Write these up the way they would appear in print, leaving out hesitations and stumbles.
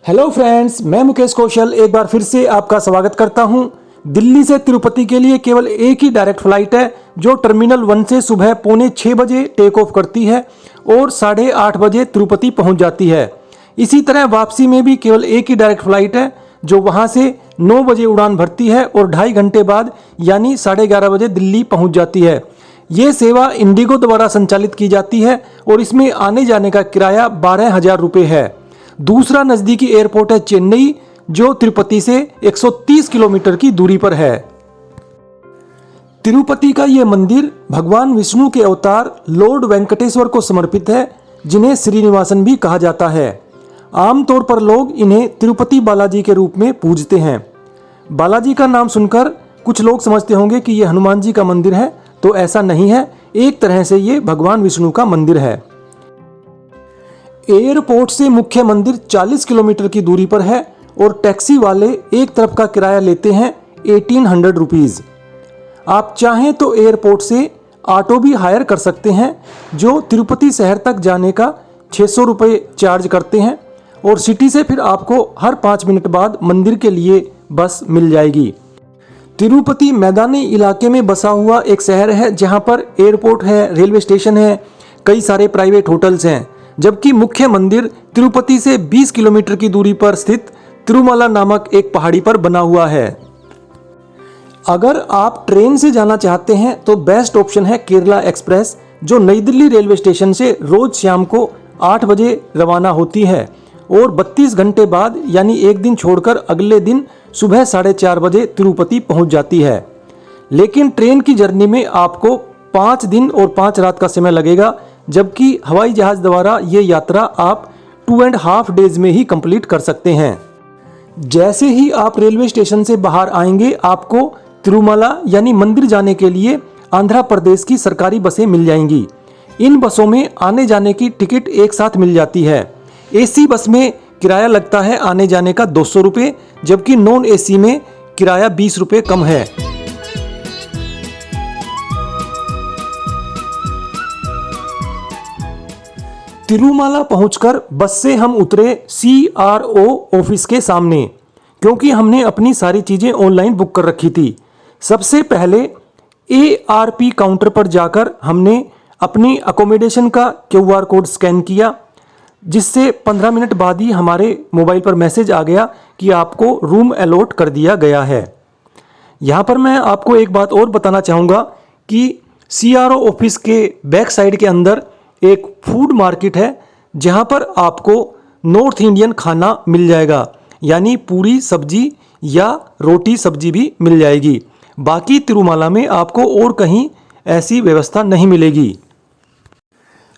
Hello friends, मैं मुकेश कौशल एक बार फिर से आपका स्वागत करता हूं। दिल्ली से तिरुपति के लिए केवल एक ही डायरेक्ट फ्लाइट है जो टर्मिनल 1 से सुबह 5:45 बजे टेक ऑफ करती है और 8:30 बजे तिरुपति पहुंच जाती है। इसी तरह वापसी में भी केवल एक ही डायरेक्ट फ्लाइट है जो वहां से 9 बजे उड़ान भरती है और 2.5 घंटे बाद यानी 11:30 बजे दिल्ली पहुंच जाती है। ये सेवा इंडिगो द्वारा संचालित की जाती है और इसमें आने जाने का किराया 12,000 रुपये है। दूसरा नज़दीकी एयरपोर्ट है चेन्नई, जो तिरुपति से 130 किलोमीटर की दूरी पर है। तिरुपति का यह मंदिर भगवान विष्णु के अवतार लॉर्ड वेंकटेश्वर को समर्पित है, जिन्हें श्रीनिवासन भी कहा जाता है। आमतौर पर लोग इन्हें तिरुपति बालाजी के रूप में पूजते हैं। बालाजी का नाम सुनकर कुछ लोग समझते होंगे कि यह हनुमान जी का मंदिर है, तो ऐसा नहीं है। एक तरह से ये भगवान विष्णु का मंदिर है। एयरपोर्ट से मुख्य मंदिर 40 किलोमीटर की दूरी पर है और टैक्सी वाले एक तरफ का किराया लेते हैं 1800 रुपीज़। आप चाहें तो एयरपोर्ट से ऑटो भी हायर कर सकते हैं, जो तिरुपति शहर तक जाने का 600 रुपये चार्ज करते हैं और सिटी से फिर आपको हर 5 मिनट बाद मंदिर के लिए बस मिल जाएगी। तिरुपति मैदानी इलाके में बसा हुआ एक शहर है, जहां पर एयरपोर्ट है, रेलवे स्टेशन है, कई सारे प्राइवेट होटल्स हैं, जबकि मुख्य मंदिर तिरुपति से 20 किलोमीटर की दूरी पर स्थित तिरुमाला नामक एक पहाड़ी पर बना हुआ है। अगर आप ट्रेन से जाना चाहते हैं तो बेस्ट ऑप्शन है केरला एक्सप्रेस, जो नई दिल्ली रेलवे स्टेशन से रोज शाम को 8 बजे रवाना होती है और 32 घंटे बाद यानी एक दिन छोड़कर अगले दिन सुबह 4:30 बजे तिरुपति पहुंच जाती है। लेकिन ट्रेन की जर्नी में आपको 5 दिन और 5 रात का समय लगेगा, जबकि हवाई जहाज द्वारा ये यात्रा आप 2.5 डेज में ही कंप्लीट कर सकते हैं। जैसे ही आप रेलवे स्टेशन से बाहर आएंगे, आपको तिरुमला यानी मंदिर जाने के लिए आंध्र प्रदेश की सरकारी बसें मिल जाएंगी। इन बसों में आने जाने की टिकट एक साथ मिल जाती है। एसी बस में किराया लगता है आने जाने का 200 रुपये, जबकि नॉन एसी में किराया 20 रुपये कम है। तिरुमाला पहुंचकर बस से हम उतरे CRO ऑफिस के सामने, क्योंकि हमने अपनी सारी चीज़ें ऑनलाइन बुक कर रखी थी। सबसे पहले ARP काउंटर पर जाकर हमने अपनी अकोमोडेशन का QR कोड स्कैन किया, जिससे 15 मिनट बाद ही हमारे मोबाइल पर मैसेज आ गया कि आपको रूम अलॉट कर दिया गया है। यहाँ पर मैं आपको एक बात और बताना चाहूँगा कि CRO ऑफिस के बैक साइड के अंदर एक फूड मार्केट है, जहाँ पर आपको नॉर्थ इंडियन खाना मिल जाएगा, यानी पूरी सब्जी या रोटी सब्जी भी मिल जाएगी। बाकी तिरुमाला में आपको और कहीं ऐसी व्यवस्था नहीं मिलेगी।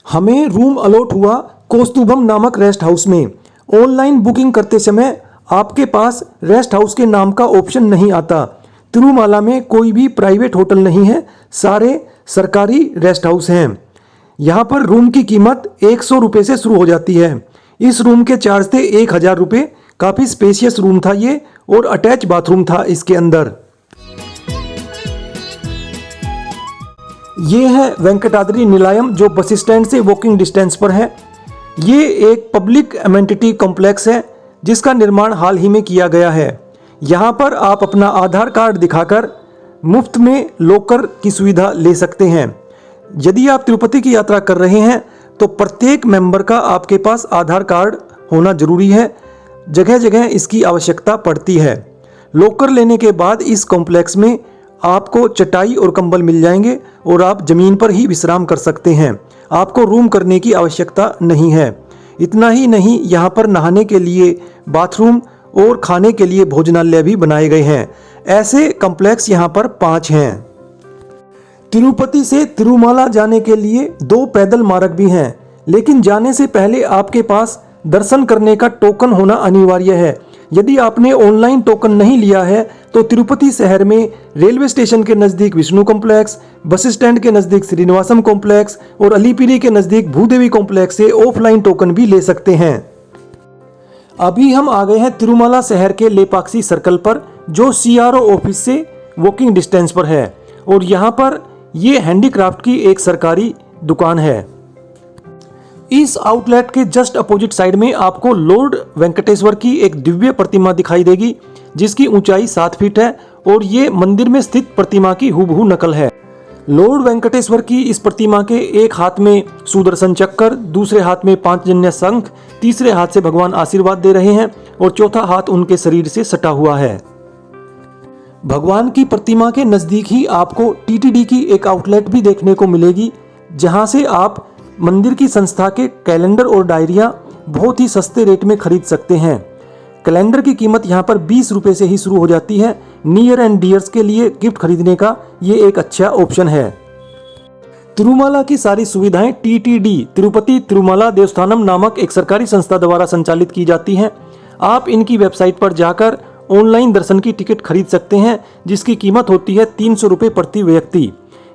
हमें रूम अलॉट हुआ कौस्तुभम नामक रेस्ट हाउस में। ऑनलाइन बुकिंग करते समय आपके पास रेस्ट हाउस के नाम का ऑप्शन नहीं आता। तिरुमाला में कोई भी प्राइवेट होटल नहीं है, सारे सरकारी रेस्ट हाउस हैं। यहाँ पर रूम की कीमत 100 रुपये से शुरू हो जाती है। इस रूम के चार्ज थे 1000 रुपये। काफ़ी स्पेशियस रूम था ये और अटैच बाथरूम था इसके अंदर। ये है वेंकटाद्रि निलायम, जो बस स्टैंड से वॉकिंग डिस्टेंस पर है। ये एक पब्लिक एमेनिटी कॉम्प्लेक्स है, जिसका निर्माण हाल ही में किया गया है। यहाँ पर आप अपना आधार कार्ड दिखाकर मुफ्त में लॉकर की सुविधा ले सकते हैं। यदि आप तिरुपति की यात्रा कर रहे हैं तो प्रत्येक मेंबर का आपके पास आधार कार्ड होना जरूरी है। जगह जगह इसकी आवश्यकता पड़ती है। लॉकर लेने के बाद इस कॉम्प्लेक्स में आपको चटाई और कंबल मिल जाएंगे और आप ज़मीन पर ही विश्राम कर सकते हैं। आपको रूम करने की आवश्यकता नहीं है। इतना ही नहीं, यहाँ पर नहाने के लिए बाथरूम और खाने के लिए भोजनालय भी बनाए गए हैं। ऐसे कॉम्प्लेक्स यहाँ पर 5 हैं। तिरुपति से तिरुमाला जाने के लिए 2 पैदल मार्ग भी हैं, लेकिन जाने से पहले आपके पास दर्शन करने का टोकन होना अनिवार्य है। यदि आपने ऑनलाइन टोकन नहीं लिया है तो तिरुपति शहर में रेलवे स्टेशन के नज़दीक विष्णु कॉम्प्लेक्स, बस स्टैंड के नज़दीक श्रीनिवासम कॉम्प्लेक्स और अलीपिरी के नज़दीक भूदेवी कॉम्प्लेक्स से ऑफलाइन टोकन भी ले सकते हैं। अभी हम आ गए हैं तिरुमाला शहर के लेपाक्षी सर्कल पर, जो CRO ऑफिस से वॉकिंग डिस्टेंस पर है और यहाँ पर ये हैंडीक्राफ्ट की एक सरकारी दुकान है। इस आउटलेट के जस्ट अपोजिट साइड में आपको लॉर्ड वेंकटेश्वर की एक दिव्य प्रतिमा दिखाई देगी, जिसकी ऊंचाई 7 फीट है और ये मंदिर में स्थित प्रतिमा की हूबहू नकल है। लॉर्ड वेंकटेश्वर की इस प्रतिमा के एक हाथ में सुदर्शन चक्र, दूसरे हाथ में 5 जन्य शंख, तीसरे हाथ से भगवान आशीर्वाद दे रहे हैं और चौथा हाथ उनके शरीर से सटा हुआ है। भगवान की प्रतिमा के नजदीक ही आपको टीटीडी की एक आउटलेट भी देखने को मिलेगी, जहां से आप मंदिर की संस्था के कैलेंडर और डायरियां बहुत ही सस्ते रेट में खरीद सकते हैं। कैलेंडर की कीमत यहाँ पर 20 रुपए से ही शुरू हो जाती है। नियर एंड डियर्स के लिए गिफ्ट खरीदने का ये एक अच्छा ऑप्शन है। तिरुमाला की सारी सुविधाएं टीटीडी तिरुपति तिरुमाला देवस्थानम नामक एक सरकारी संस्था द्वारा संचालित की जाती हैं। आप इनकी वेबसाइट पर जाकर ऑनलाइन दर्शन की टिकट खरीद सकते हैं, जिसकी कीमत होती है 300 रुपये प्रति व्यक्ति।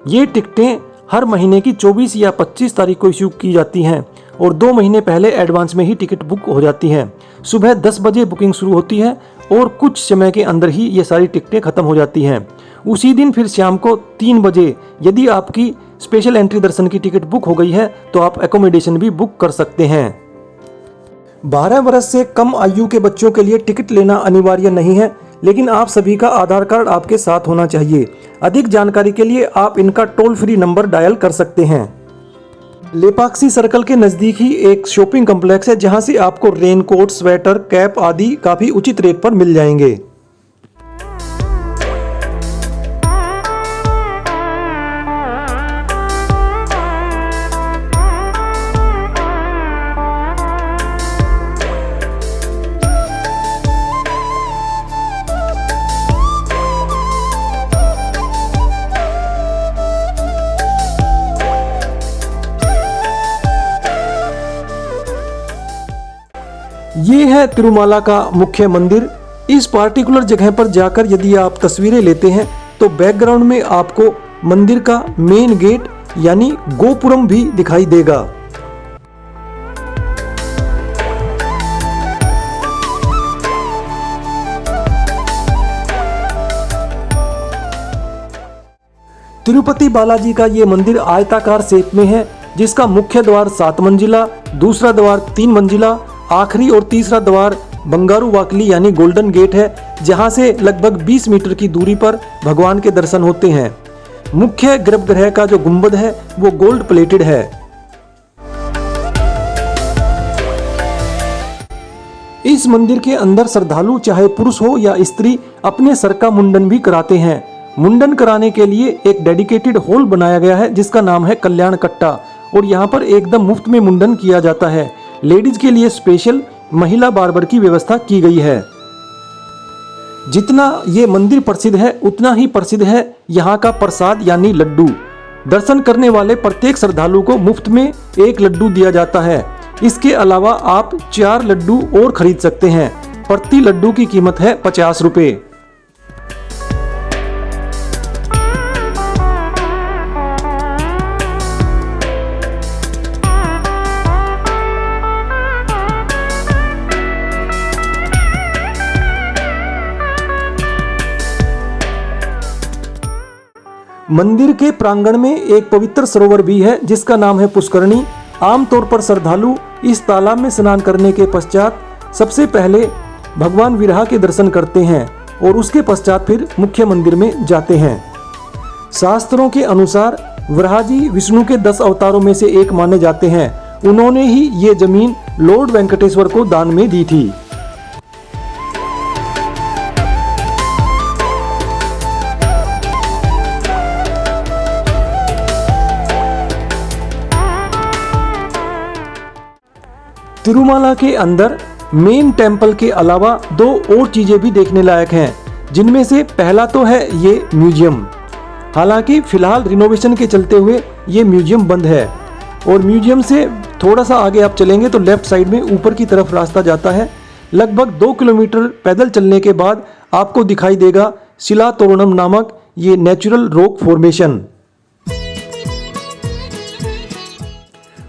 ये टिकटें हर महीने की 24 या 25 तारीख को इश्यू की जाती हैं और 2 महीने पहले एडवांस में ही टिकट बुक हो जाती हैं। सुबह 10 बजे बुकिंग शुरू होती है और कुछ समय के अंदर ही ये सारी टिकटें खत्म हो जाती हैं। उसी दिन फिर शाम को 3 बजे यदि आपकी स्पेशल एंट्री दर्शन की टिकट बुक हो गई है तो आप एकोमोडेशन भी बुक कर सकते हैं। 12 वर्ष से कम आयु के बच्चों के लिए टिकट लेना अनिवार्य नहीं है, लेकिन आप सभी का आधार कार्ड आपके साथ होना चाहिए। अधिक जानकारी के लिए आप इनका टोल फ्री नंबर डायल कर सकते हैं। लेपाक्षी सर्कल के नजदीक ही एक शॉपिंग कॉम्प्लेक्स है, जहां से आपको रेनकोट, स्वेटर, कैप आदि काफी उचित रेट पर मिल जाएंगे। ये है तिरुमाला का मुख्य मंदिर। इस पार्टिकुलर जगह पर जाकर यदि आप तस्वीरें लेते हैं तो बैकग्राउंड में आपको मंदिर का मेन गेट यानी गोपुरम भी दिखाई देगा। तिरुपति बालाजी का ये मंदिर आयताकार शेप में है, जिसका मुख्य द्वार 7 मंजिला, दूसरा द्वार 3 मंजिला, आखिरी और तीसरा द्वार बंगारू वाकली यानी गोल्डन गेट है, जहां से लगभग 20 मीटर की दूरी पर भगवान के दर्शन होते हैं। मुख्य गर्भगृह का जो गुंबद है वो गोल्ड प्लेटेड है। इस मंदिर के अंदर श्रद्धालु चाहे पुरुष हो या स्त्री अपने सर का मुंडन भी कराते हैं। मुंडन कराने के लिए एक डेडिकेटेड हॉल बनाया गया है, जिसका नाम है कल्याण कट्टा, और यहाँ पर एकदम मुफ्त में मुंडन किया जाता है। लेडीज के लिए स्पेशल महिला बार्बर की व्यवस्था की गई है। जितना ये मंदिर प्रसिद्ध है उतना ही प्रसिद्ध है यहाँ का प्रसाद यानी लड्डू। दर्शन करने वाले प्रत्येक श्रद्धालु को मुफ्त में 1 लड्डू दिया जाता है। इसके अलावा आप 4 लड्डू और खरीद सकते हैं। प्रति लड्डू की कीमत है 50 रुपये। मंदिर के प्रांगण में एक पवित्र सरोवर भी है, जिसका नाम है पुष्करणी। आमतौर पर श्रद्धालु इस तालाब में स्नान करने के पश्चात सबसे पहले भगवान विराह के दर्शन करते हैं और उसके पश्चात फिर मुख्य मंदिर में जाते हैं। शास्त्रों के अनुसार वराह जी विष्णु के 10 अवतारों में से एक माने जाते हैं। उन्होंने ही ये जमीन लॉर्ड वेंकटेश्वर को दान में दी थी। तिरुमाला के अंदर मेन टेम्पल के अलावा 2 और चीजें भी देखने लायक हैं, जिनमें से पहला तो है ये म्यूजियम। हालांकि फिलहाल रिनोवेशन के चलते हुए ये म्यूजियम बंद है, और म्यूजियम से थोड़ा सा आगे आप चलेंगे तो लेफ्ट साइड में ऊपर की तरफ रास्ता जाता है। लगभग 2 किलोमीटर पैदल चलने के बाद आपको दिखाई देगा शिला तोरणम नामक ये नेचुरल रॉक फॉर्मेशन।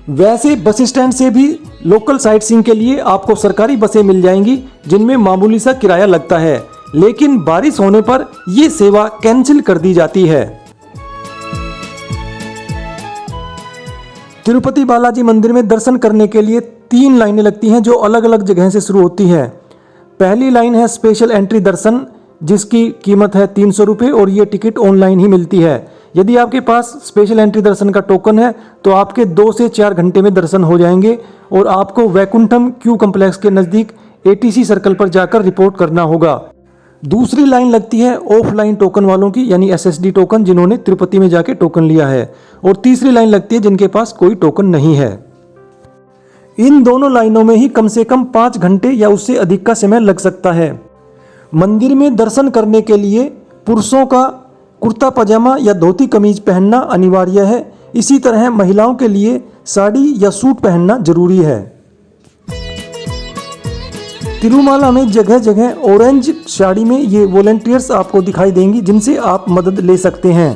वैसे बस स्टैंड से भी लोकल साइट सीइंग के लिए आपको सरकारी बसें मिल जाएंगी, जिनमें मामूली सा किराया लगता है, लेकिन बारिश होने पर ये सेवा कैंसिल कर दी जाती है। तिरुपति बालाजी मंदिर में दर्शन करने के लिए 3 लाइनें लगती हैं जो अलग अलग जगह से शुरू होती है। पहली लाइन है स्पेशल एंट्री दर्शन, जिसकी कीमत है 300 रुपये और ये टिकट ऑनलाइन ही मिलती है। यदि आपके पास स्पेशल एंट्री दर्शन का टोकन है तो आपके 2 से 4 घंटे में दर्शन हो जाएंगे और आपको वैकुंठम क्यू कम्प्लेक्स के नज़दीक ATC सर्कल पर जाकर रिपोर्ट करना होगा। दूसरी लाइन लगती है ऑफलाइन टोकन वालों की, यानी SSD टोकन, जिन्होंने तिरुपति में जाके टोकन लिया है। और तीसरी लाइन लगती है जिनके पास कोई टोकन नहीं है। इन दोनों लाइनों में ही कम से कम 5 घंटे या उससे अधिक का समय लग सकता है। मंदिर में दर्शन करने के लिए पुरुषों का कुर्ता पजामा या धोती कमीज पहनना अनिवार्य है। इसी तरह महिलाओं के लिए साड़ी या सूट पहनना जरूरी है। तिरुमाला में जगह जगह ऑरेंज साड़ी में ये वॉलंटियर्स आपको दिखाई देंगी जिनसे आप मदद ले सकते हैं।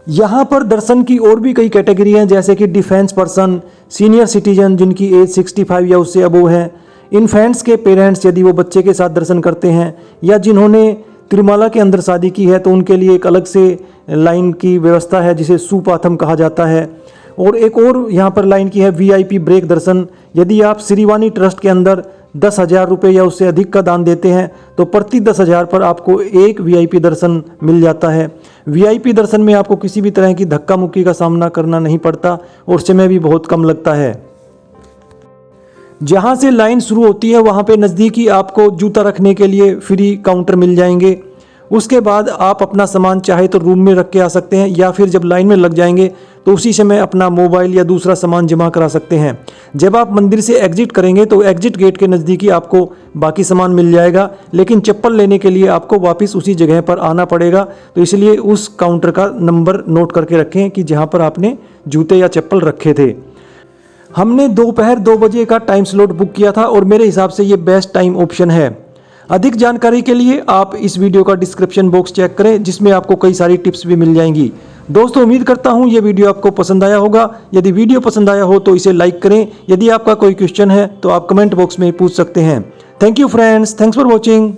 यहाँ पर दर्शन की और भी कई कैटेगरी हैं, जैसे कि डिफेंस पर्सन, सीनियर सिटीजन जिनकी एज 65 या उससे अबोव है, इन्फेंट्स के पेरेंट्स यदि वो बच्चे के साथ दर्शन करते हैं, या जिन्होंने तिरुमाला के अंदर शादी की है तो उनके लिए एक अलग से लाइन की व्यवस्था है जिसे सुपाथम कहा जाता है। और एक और यहाँ पर लाइन की है VIP ब्रेक दर्शन। यदि आप श्रीवाणी ट्रस्ट के अंदर 10,000 रुपये या उससे अधिक का दान देते हैं तो प्रति 10,000 पर आपको एक VIP दर्शन मिल जाता है। VIP दर्शन में आपको किसी भी तरह की धक्का मुक्की का सामना करना नहीं पड़ता और समय भी बहुत कम लगता है। जहाँ से लाइन शुरू होती है वहाँ पे नज़दीकी आपको जूता रखने के लिए फ्री काउंटर मिल जाएंगे। उसके बाद आप अपना सामान चाहे तो रूम में रख के आ सकते हैं, या फिर जब लाइन में लग जाएंगे तो उसी समय अपना मोबाइल या दूसरा सामान जमा करा सकते हैं। जब आप मंदिर से एग्जिट करेंगे तो एग्जिट गेट के नज़दीक ही आपको बाकी सामान मिल जाएगा, लेकिन चप्पल लेने के लिए आपको वापस उसी जगह पर आना पड़ेगा। तो इसलिए उस काउंटर का नंबर नोट करके रखें कि जहाँ पर आपने जूते या चप्पल रखे थे। हमने दोपहर 2 बजे का टाइम स्लॉट बुक किया था और मेरे हिसाब से ये बेस्ट टाइम ऑप्शन है। अधिक जानकारी के लिए आप इस वीडियो का डिस्क्रिप्शन बॉक्स चेक करें, जिसमें आपको कई सारी टिप्स भी मिल जाएंगी। दोस्तों, उम्मीद करता हूँ ये वीडियो आपको पसंद आया होगा। यदि वीडियो पसंद आया हो तो इसे लाइक करें। यदि आपका कोई क्वेश्चन है तो आप कमेंट बॉक्स में पूछ सकते हैं। Thank you friends, thanks for watching.